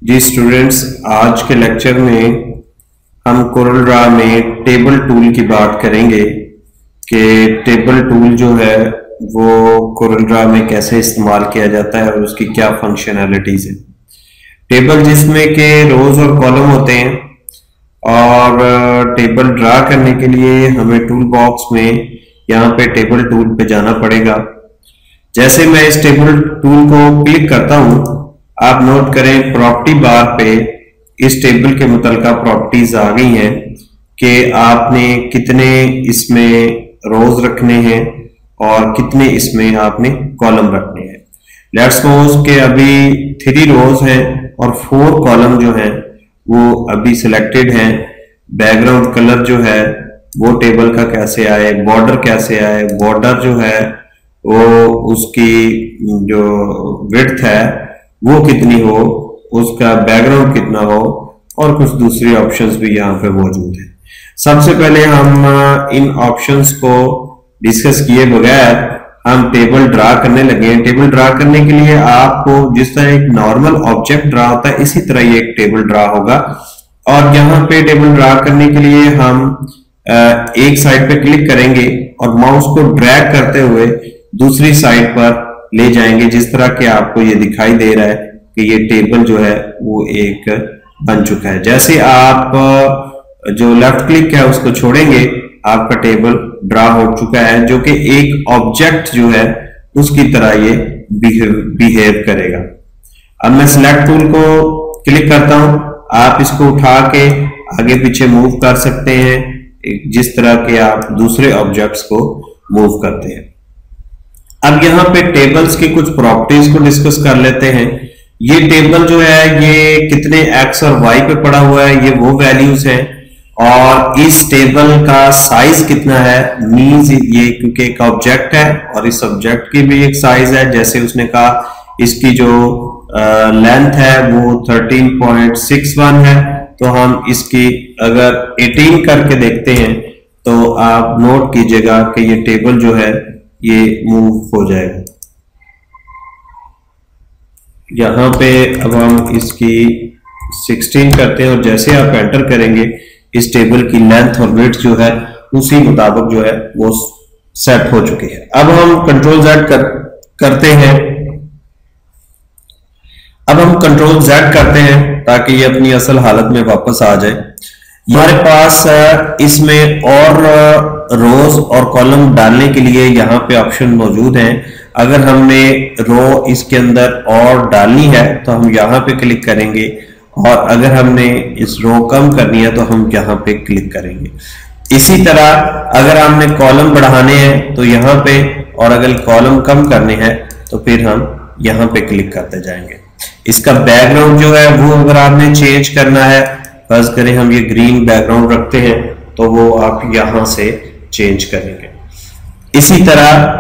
जी students, आज के lecture में हम कोरल ड्रा में टेबल टूल की बात करेंगे कि टेबल टूल जो है वो कोरल ड्रा में कैसे इस्तेमाल किया जाता है और उसकी क्या फंक्शनैलिटीज है। टेबल जिसमें के रोज और कॉलम होते हैं और टेबल ड्रा करने के लिए हमें टूल बॉक्स में यहाँ पे टेबल टूल पे जाना पड़ेगा। जैसे मैं इस टेबल टूल को क्लिक करता हूं, आप नोट करें प्रॉपर्टी बार पे इस टेबल के मुतलका प्रॉपर्टीज आ गई हैं कि आपने कितने इसमें रोज रखने हैं और कितने इसमें आपने कॉलम रखने हैं। लेट्स सपोज के अभी 3 रोज हैं और 4 कॉलम जो हैं वो अभी सिलेक्टेड हैं। बैकग्राउंड कलर जो है वो टेबल का कैसे आए, बॉर्डर कैसे आए, बॉर्डर जो है वो उसकी जो विड्थ है वो कितनी हो, उसका बैकग्राउंड कितना हो और कुछ दूसरी ऑप्शंस भी यहाँ पे मौजूद हैं। सबसे पहले हम इन ऑप्शंस को डिस्कस किए बगैर हम टेबल ड्रा करने लगे हैं। टेबल ड्रा करने के लिए आपको जिस तरह एक नॉर्मल ऑब्जेक्ट ड्रा होता है इसी तरह ये एक टेबल ड्रा होगा। और यहाँ पे टेबल ड्रा करने के लिए हम एक साइड पे क्लिक करेंगे और माउस को ड्रैग करते हुए दूसरी साइड पर ले जाएंगे। जिस तरह के आपको ये दिखाई दे रहा है कि ये टेबल जो है वो एक बन चुका है। जैसे आप जो लेफ्ट क्लिक है उसको छोड़ेंगे, आपका टेबल ड्रा हो चुका है, जो कि एक ऑब्जेक्ट जो है उसकी तरह ये बिहेव करेगा। अब मैं सिलेक्ट टूल को क्लिक करता हूं, आप इसको उठा के आगे पीछे मूव कर सकते हैं जिस तरह के आप दूसरे ऑब्जेक्ट्स को मूव करते हैं। अब यहाँ पे टेबल्स की कुछ प्रॉपर्टीज को डिस्कस कर लेते हैं। ये टेबल जो है ये कितने एक्स और वाई पे पड़ा हुआ है, ये वो वैल्यूज हैं। और इस टेबल का साइज कितना है, मींस ये क्योंकि एक ऑब्जेक्ट है और इस ऑब्जेक्ट की भी एक साइज है। जैसे उसने कहा इसकी जो लेंथ है वो 13.61 है, तो हम इसकी अगर 18 करके देखते हैं तो आप नोट कीजिएगा कि ये टेबल जो है ये मूव हो जाएगा। यहां पे अब हम इसकी 16 करते हैं और जैसे आप एंटर करेंगे इस टेबल की लेंथ और विड्थ जो है उसी मुताबिक जो है वो सेट हो चुकी है। अब हम कंट्रोल Z करते हैं। अब हम कंट्रोल Z करते हैं ताकि ये अपनी असल हालत में वापस आ जाए। हमारे पास इसमें और रोज और कॉलम डालने के लिए यहाँ पे ऑप्शन मौजूद हैं। अगर हमने रो इसके अंदर और डालनी है तो हम यहाँ पे क्लिक करेंगे और अगर हमने इस रो कम करनी है तो हम यहाँ पे क्लिक करेंगे। इसी तरह अगर हमने कॉलम बढ़ाने हैं तो यहाँ पे, और अगर कॉलम कम करने हैं तो फिर हम यहाँ पे क्लिक करते जाएंगे। इसका बैकग्राउंड जो है वो अगर आपने चेंज करना है, फर्ज करें हम ये ग्रीन बैकग्राउंड रखते हैं तो वो आप यहां से चेंज करेंगे। इसी तरह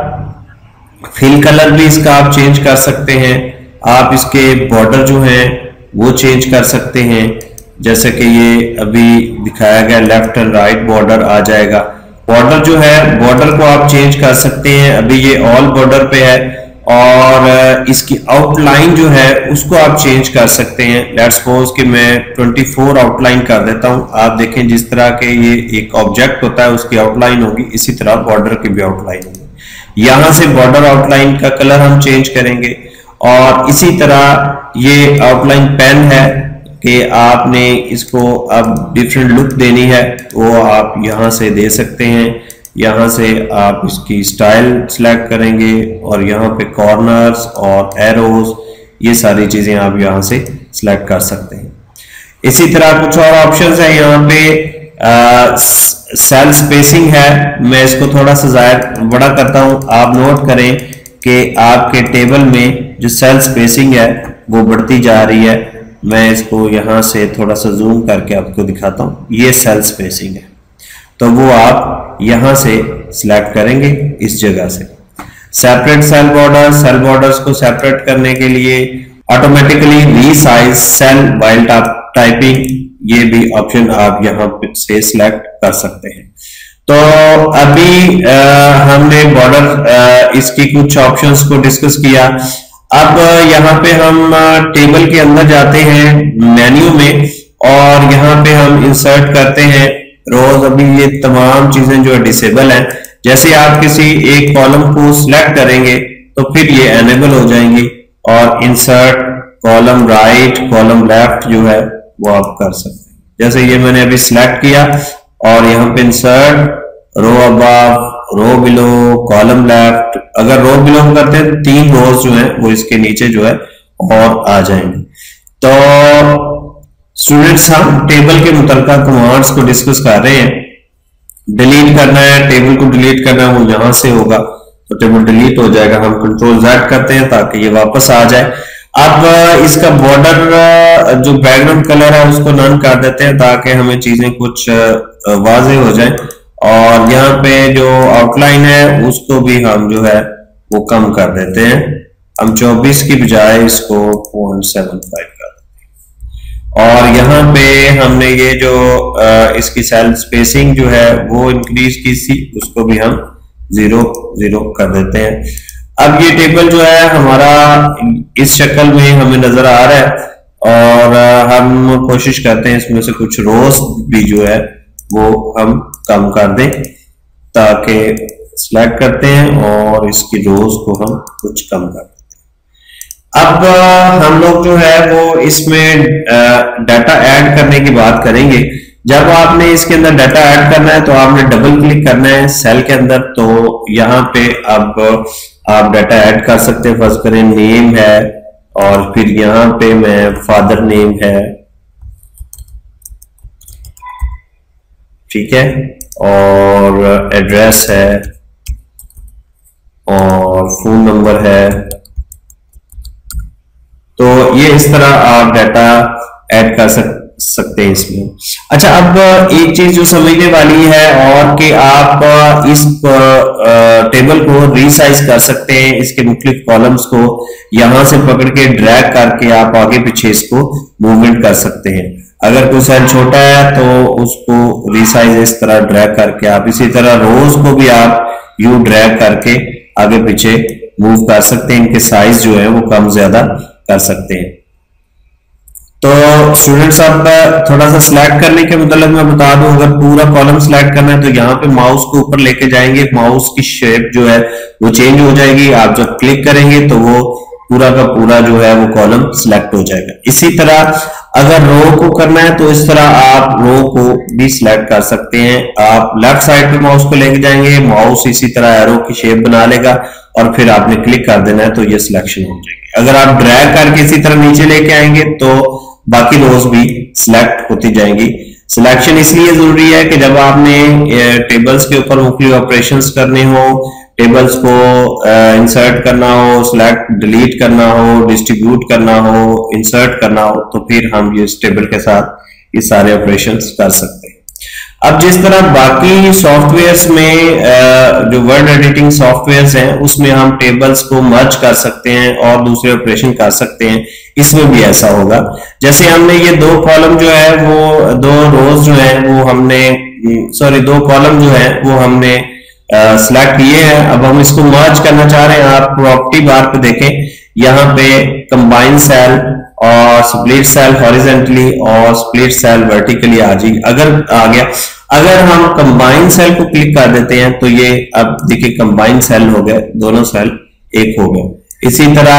फिल कलर भी इसका आप चेंज कर सकते हैं। आप इसके बॉर्डर जो हैं वो चेंज कर सकते हैं। जैसे कि ये अभी दिखाया गया लेफ्ट एंड राइट बॉर्डर आ जाएगा। बॉर्डर जो है बॉर्डर को आप चेंज कर सकते हैं। अभी ये ऑल बॉर्डर पे है और इसकी आउटलाइन जो है उसको आप चेंज कर सकते हैं। लेट्स सपोज कि मैं 24 आउटलाइन कर देता हूं। आप देखें जिस तरह के ये एक ऑब्जेक्ट होता है उसकी आउटलाइन होगी, इसी तरह बॉर्डर की भी आउटलाइन होगी। यहां से बॉर्डर आउटलाइन का कलर हम चेंज करेंगे। और इसी तरह ये आउटलाइन पेन है कि आपने इसको अब डिफरेंट लुक देनी है, वो आप यहां से दे सकते हैं। यहां से आप इसकी स्टाइल सिलेक्ट करेंगे और यहाँ पे कॉर्नर्स और एरोज ये सारी चीजें आप यहां से सिलेक्ट कर सकते हैं। इसी तरह कुछ और ऑप्शंस है। यहाँ पे सेल स्पेसिंग है, मैं इसको थोड़ा सा ज़्यादा बड़ा करता हूं। आप नोट करें कि आपके टेबल में जो सेल स्पेसिंग है वो बढ़ती जा रही है। मैं इसको यहां से थोड़ा सा जूम करके आपको दिखाता हूं। ये सेल स्पेसिंग है, तो वो आप यहां से सिलेक्ट करेंगे इस जगह से। Separate cell border, cell borders को सेपरेट करने के लिए automatically resize cell while typing, ये भी ऑप्शन आप यहां से सिलेक्ट कर सकते हैं। तो अभी हमने बॉर्डर इसकी कुछ ऑप्शंस को डिस्कस किया। अब यहाँ पे हम टेबल के अंदर जाते हैं मेन्यू में, और यहाँ पे हम इंसर्ट करते हैं रोज। अभी ये तमाम चीजें जो है डिसेबल हैं। जैसे आप किसी एक कॉलम को सिलेक्ट करेंगे तो फिर ये एनेबल हो जाएंगी, और insert column right column left जो है वो आप कर सकते हैं। जैसे ये मैंने अभी सिलेक्ट किया और यहाँ पे इंसर्ट रो अबव रो बिलो कॉलम लेफ्ट। अगर रो बिलोंग करते हैं तो 3 रोज जो है वो इसके नीचे जो है और आ जाएंगे। तो स्टूडेंट्स, हम टेबल के मुतल्लिका कमांड्स को डिस्कस कर रहे हैं। डिलीट करना है, टेबल को डिलीट करना है, वो यहां से होगा तो टेबल डिलीट हो जाएगा। हम कंट्रोल Z करते हैं ताकि ये वापस आ जाए। अब इसका बॉर्डर जो बैकग्राउंड कलर है उसको नन कर देते हैं ताकि हमें चीजें कुछ वाज़ेह हो जाए। और यहाँ पे जो आउटलाइन है उसको भी हम जो है वो कम कर देते हैं। हम 24 की बजाय इसको 0.75 कर देते हैं। और यहाँ पे हमने ये जो इसकी सेल स्पेसिंग जो है वो इंक्रीज की थी, उसको भी हम 0 कर देते हैं। अब ये टेबल जो है हमारा इस शक्ल में हमें नजर आ रहा है, और हम कोशिश करते हैं इसमें से कुछ रोज भी जो है वो हम कम कर दें, ताकि सिलेक्ट करते हैं और इसकी रोज को हम कुछ कम कर देते हैं। अब हम लोग जो है वो इसमें डाटा ऐड करने की बात करेंगे। जब आपने इसके अंदर डाटा ऐड करना है तो आपने डबल क्लिक करना है सेल के अंदर। तो यहाँ पे अब आप डाटा ऐड कर सकते हैं। फर्स्ट करें नेम है, और फिर यहाँ पे मैं फादर नेम है, ठीक है, और एड्रेस है, और फोन नंबर है। तो ये इस तरह आप डाटा ऐड कर सकते हैं इसमें। अच्छा, अब एक चीज जो समझने वाली है और कि आप इस टेबल को रीसाइज कर सकते हैं। इसके मुख्तलिफ कॉलम्स को यहां से पकड़ के ड्रैग करके आप आगे पीछे इसको मूवमेंट कर सकते हैं। अगर कोई सेल छोटा है तो उसको रीसाइज इस तरह ड्रैग करके आप, इसी तरह रोज को भी आप यू ड्रैग करके आगे पीछे मूव कर सकते हैं। इनके साइज जो है वो कम ज्यादा कर सकते हैं। तो स्टूडेंट्स, अब थोड़ा सा सिलेक्ट करने के मतलब मैं बता दूं, अगर पूरा कॉलम सिलेक्ट करना है तो यहाँ पे माउस को ऊपर लेके जाएंगे, माउस की शेप जो है वो चेंज हो जाएगी। आप जब क्लिक करेंगे तो वो पूरा का पूरा जो है वो कॉलम सिलेक्ट हो जाएगा। इसी तरह अगर रो को करना है तो इस तरह आप रो को भी सिलेक्ट कर सकते हैं। आप लेफ्ट साइड पे माउस को लेके जाएंगे, माउस इसी तरह एरो की शेप बना लेगा, और फिर आपने क्लिक कर देना है तो ये सिलेक्शन हो जाएगी। अगर आप ड्रैग करके इसी तरह नीचे लेके आएंगे तो बाकी रोज भी सिलेक्ट होती जाएंगी। सिलेक्शन इसलिए जरूरी है कि जब आपने टेबल्स के ऊपर मुख्तलिफ ऑपरेशंस करने हो, टेबल्स को इंसर्ट करना हो, सिलेक्ट डिलीट करना हो, डिस्ट्रीब्यूट करना हो, इंसर्ट करना हो, तो फिर हम इस टेबल के साथ ये सारे ऑपरेशंस कर सकते हैं। अब जिस तरह बाकी सॉफ्टवेयर्स में जो वर्ड एडिटिंग सॉफ्टवेयर्स हैं उसमें हम टेबल्स को मर्ज कर सकते हैं और दूसरे ऑपरेशन कर सकते हैं, इसमें भी ऐसा होगा। जैसे हमने ये 2 कॉलम जो है वो 2 रोज जो है वो हमने दो कॉलम जो है वो हमने सिलेक्ट किए हैं। अब हम इसको मर्ज करना चाह रहे हैं। आप प्रॉपर्टी बार पे देखें, यहाँ पे कंबाइन सेल और स्प्लिट सेल हॉरिजेंटली और स्प्लिट सेल वर्टिकली आ जाएगी। अगर आ गया, अगर हम कंबाइन सेल को क्लिक कर देते हैं तो ये अब देखिए कंबाइन सेल हो गए, दोनों सेल एक हो गए। इसी तरह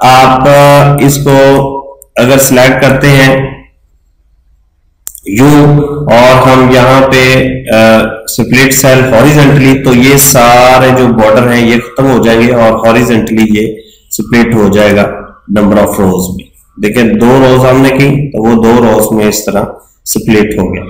आप इसको अगर सिलेक्ट करते हैं यू और हम यहाँ पे स्प्लिट सेल हॉरिजेंटली, तो ये सारे जो बॉर्डर हैं ये खत्म हो जाएंगे और हॉरिजेंटली ये स्प्लिट हो जाएगा नंबर ऑफ रोज में। देखिए 2 रोज हमने की तो वो 2 रोज में इस तरह स्प्लिट हो गया।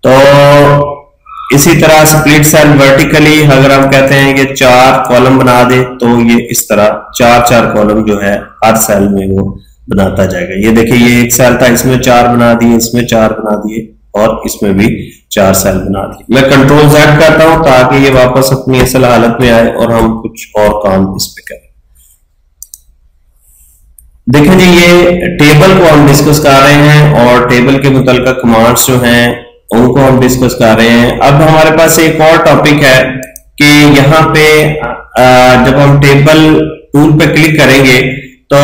तो इसी तरह स्प्लिट सेल वर्टिकली अगर हम कहते हैं कि 4 कॉलम बना दे तो ये इस तरह 4 कॉलम जो है हर सेल में वो बनाता जाएगा। ये देखिए ये एक सेल था, इसमें 4 बना दिए, इसमें 4 बना दिए और इसमें भी 4 सेल बना दिए। मैं कंट्रोल Z करता हूं ताकि ये वापस अपनी असल हालत में आए और हम कुछ और काम इस पे करें। देखें जी, ये टेबल को हम डिस्कस कर रहे हैं और टेबल के मुतल्लिका कमांड्स जो हैं उनको हम डिस्कस कर रहे हैं। अब हमारे पास एक और टॉपिक है कि यहाँ पे जब हम टेबल टूल पे क्लिक करेंगे तो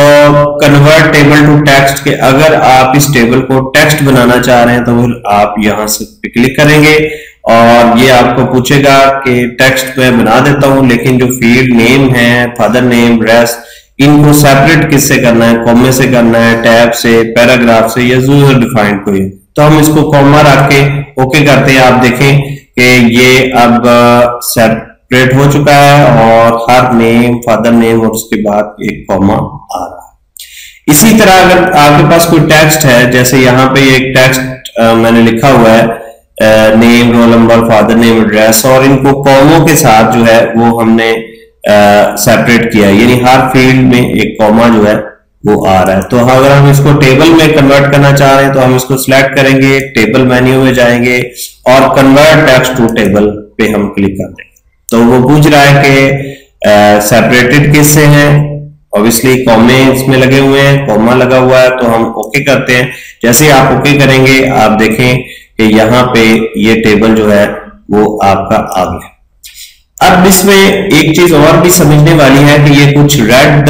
कन्वर्ट टेबल टू टेक्स्ट के अगर आप इस टेबल को टेक्स्ट बनाना चाह रहे हैं तो फिर आप यहां से क्लिक करेंगे और ये आपको पूछेगा कि टेक्स्ट में बना देता हूं, लेकिन जो फील्ड नेम है, फादर नेम, एड्रेस, इनको सेपरेट किससे करना है, कॉमे से करना है, टैब से, पैराग्राफ से, या यूजर डिफाइंड कोई, तो हम इसको कॉमा रख के ओके करते हैं। आप देखें कि ये अब सेपरेट हो चुका है और हर नेम, फादर नेम और उसके बाद एक कॉमा आ रहा है। इसी तरह अगर आपके पास कोई टेक्स्ट है, जैसे यहाँ पे एक टेक्स्ट मैंने लिखा हुआ है, name, roll number, father name, address, और इनको कॉमों के साथ जो है वो हमने सेपरेट किया है, यानी हर फील्ड में एक कॉमा जो है वो आ रहा है। तो अगर हम इसको टेबल में कन्वर्ट करना चाह रहे हैं तो हम इसको सिलेक्ट करेंगे, टेबल मेन्यू में जाएंगे और कन्वर्ट टेक्स्ट टू टेबल पे हम क्लिक कर देंगे। तो वो पूछ रहा है कि सेपरेटेड किससे हैं, ऑब्वियसली कॉमे इसमें लगे हुए हैं, कॉमा लगा हुआ है, तो हम ओके करते हैं। जैसे आप ओके करेंगे आप देखें कि यहाँ पे ये टेबल जो है वो आपका आ गया। अब इसमें एक चीज और भी समझने वाली है कि ये कुछ रेड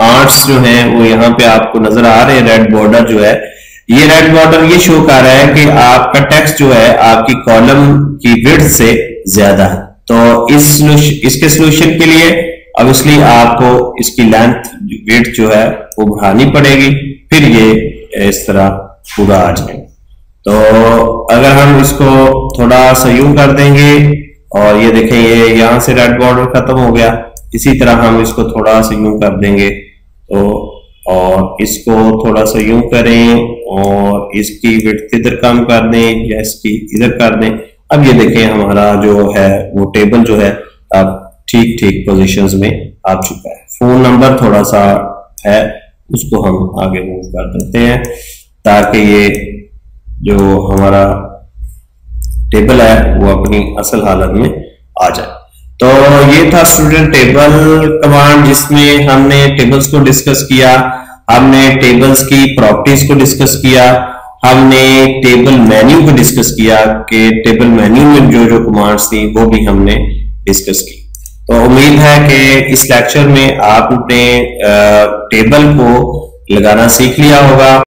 आर्ट्स जो हैं वो यहाँ पे आपको नजर आ रहे हैं, रेड बॉर्डर जो है, ये रेड बॉर्डर ये शो कर रहा है कि आपका टेक्स्ट जो है आपकी कॉलम की विड्थ से ज्यादा है। तो इसके सोल्यूशन के लिए ऑब्वियसली आपको इसकी लेंथ, विड्थ जो है वो बढ़ानी पड़ेगी, फिर ये इस तरह पूरा आ जाएगा। तो अगर हम इसको थोड़ा सा यूं कर देंगे और ये देखें ये यहां से रेड बॉर्डर खत्म हो गया, इसी तरह हम इसको थोड़ा सा यूं कर देंगे तो, और इसको थोड़ा सा यूं करें और इसकी विड्थ इधर कम कर दें या इसकी इधर कर दें। अब ये देखें हमारा जो है वो टेबल जो है अब ठीक ठीक पोजीशंस में आ चुका है। फोन नंबर थोड़ा सा है उसको हम आगे मूव कर देते हैं ताकि ये जो हमारा टेबल है वो अपनी असल हालत में आ जाए। तो ये था स्टूडेंट टेबल कमांड, जिसमें हमने टेबल्स को डिस्कस किया, हमने टेबल्स की प्रॉपर्टीज को डिस्कस किया, हमने टेबल मेन्यू को डिस्कस किया कि टेबल मेन्यू में जो जो कमांड्स थी वो भी हमने डिस्कस की। तो उम्मीद है कि इस लेक्चर में आपने टेबल को लगाना सीख लिया होगा।